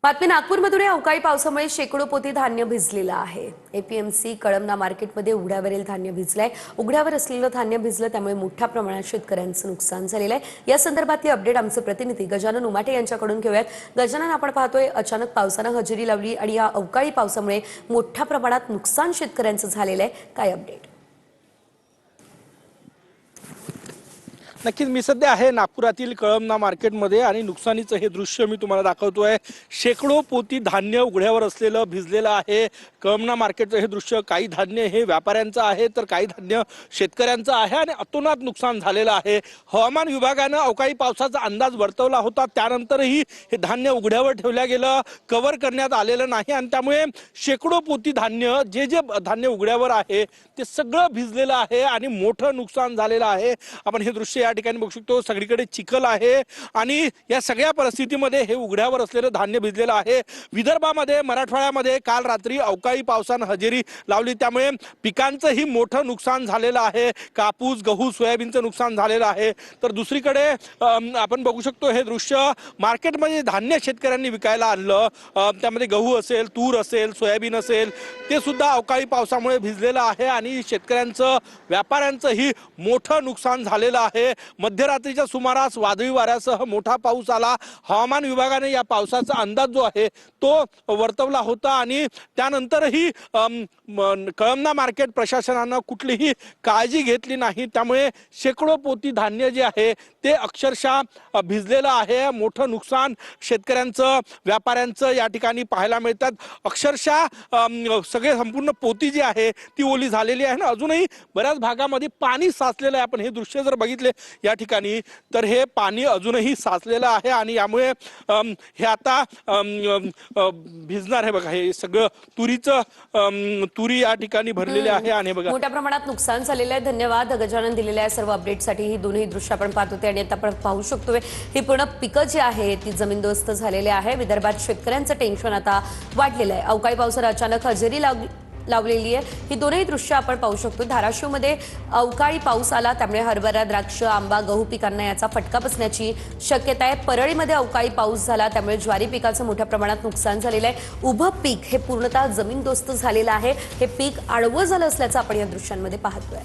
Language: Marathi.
बातमी नागपूरमधून अवकाळी पावसामुळे शेकडो पोती धान्य भिजलेलं आहे। एपीएमसी कळमना मार्केटमध्ये उघड्यावरील धान्य भिजलंय। उघड्यावर असलेलं धान्य भिजलं त्यामुळे मोठ्या प्रमाणात शेतकऱ्यांचं नुकसान झालेलं आहे। या संदर्भातली अपडेट आमचे प्रतिनिधी गजानन उमाटे यांच्याकडून घेऊयात। गजानन, आपण पाहतोय अचानक पावसानं हजेरी लावली आणि या अवकाळी पावसामुळे मोठ्या प्रमाणात नुकसान शेतकऱ्यांचं झालेलं आहे। काय अपडेट? नक्कीच मी सध्या आहे नागपुरातील कळमना मार्केटमध्ये आणि नुकसानीचं हे दृश्य मी तुम्हाला दाखवतोय। शेकडो पोती धान्य उघड्यावर असलेलं भिजलेलं आहे। कळमना मार्केटचं हे दृश्य, काही धान्य हे व्यापाऱ्यांचं आहे तर काही धान्य शेतकऱ्यांचं आहे आणि अतोनात नुकसान झालेलं आहे। हवामान विभागानं अवकाळी पावसाचा अंदाज वर्तवला होता, त्यानंतरही हे धान्य उघड्यावर ठेवलं गेलं, कव्हर करण्यात आलेलं नाही आणि त्यामुळे शेकडो पोती धान्य जे धान्य उघड्यावर आहे ते सगळं भिजलेलं आहे आणि मोठं नुकसान झालेलं आहे। आपण हे दृश्य या ठिकाणी बघू शकतो, सगळीकडे चिखल आहे आणि या सगळ्या परिस्थितीमध्ये हे उघड्यावर असलेलं धान्य भिजलेलं आहे। विदर्भामध्ये, मराठवाड्यामध्ये काल रात्री अवकाळी पावसानं हजेरी लावली, त्यामुळे पिकांचंही मोठं नुकसान झालेलं आहे। कापूस, गहू, सोयाबीनचं नुकसान झालेलं आहे। तर दुसरीकडे आपण बघू शकतो हे दृश्य, मार्केटमध्ये धान्य शेतकऱ्यांनी विकायला आणलं, त्यामध्ये गहू असेल, तूर असेल, सोयाबीन असेल, ते सुद्धा अवकाळी पावसामुळे भिजलेलं आहे आणि शेतकऱ्यांचं, व्यापाऱ्यांचंही मोठं नुकसान झालेलं आहे। मध्यरात्रीच्या सुमारास वादळी वाऱ्यासह मोठा पाऊस आला। हवामान विभागाने या पावसाचा अंदाज जो आहे तो वर्तवला होता आणि त्यानंतरही कळमना मार्केट प्रशासनानं कुठलीही काळजी घेतली नाही, त्यामुळे शेकडो पोती धान्य जे आहे ते अक्षरशः भिजलेलं आहे। मोठं नुकसान शेतकऱ्यांचं, व्यापाऱ्यांचं या ठिकाणी पाहायला मिळतात। अक्षरशः सगळे संपूर्ण पोती जी आहे ती ओली झालेली आहे ना, अजूनही बऱ्याच भागामध्ये पाणी साचलेलं आहे। आपण हे दृश्य जर बघितले या ठिकाणी तर हे पाणी अजूनही साचलेलं आहे आणि यामुळे हे आता भिजणार आहे। बघा, हे सगळं तुरी या ठिकाणी भरलेले आहे आणि बघा मोठ्या प्रमाणात नुकसान झालेलं आहे। धन्यवाद गजानन दिलेल्या सर्व अपडेटसाठी। ही दोन्ही दृश्य आपण पाहत होते आणि आता आपण पाहू शकतोय ही पूर्ण पिकं जी आहे ती जमीनदोस्त झालेली आहे। विदर्भात शेतकऱ्यांचं टेन्शन आता वाढलेलं आहे। अवकाळी पावसानं अचानक हजेरी लावलेली आहे। ही दोन्ही दृश्य आपण पाहू शकतो। धाराशिवमध्ये अवकाळी पाऊस आला, त्यामुळे हरभरा, द्राक्ष, आंबा, गहू पिकांना याचा फटका बसण्याची शक्यता आहे। परळीमध्ये अवकाळी पाऊस झाला, त्यामुळे ज्वारी पिकाचं मोठ्या प्रमाणात नुकसान झालेलं आहे। उभं पीक हे पूर्णतः जमीनदोस्त झालेलं आहे। हे पीक आडवं झालं असल्याचं आपण या दृश्यांमध्ये पाहतोय।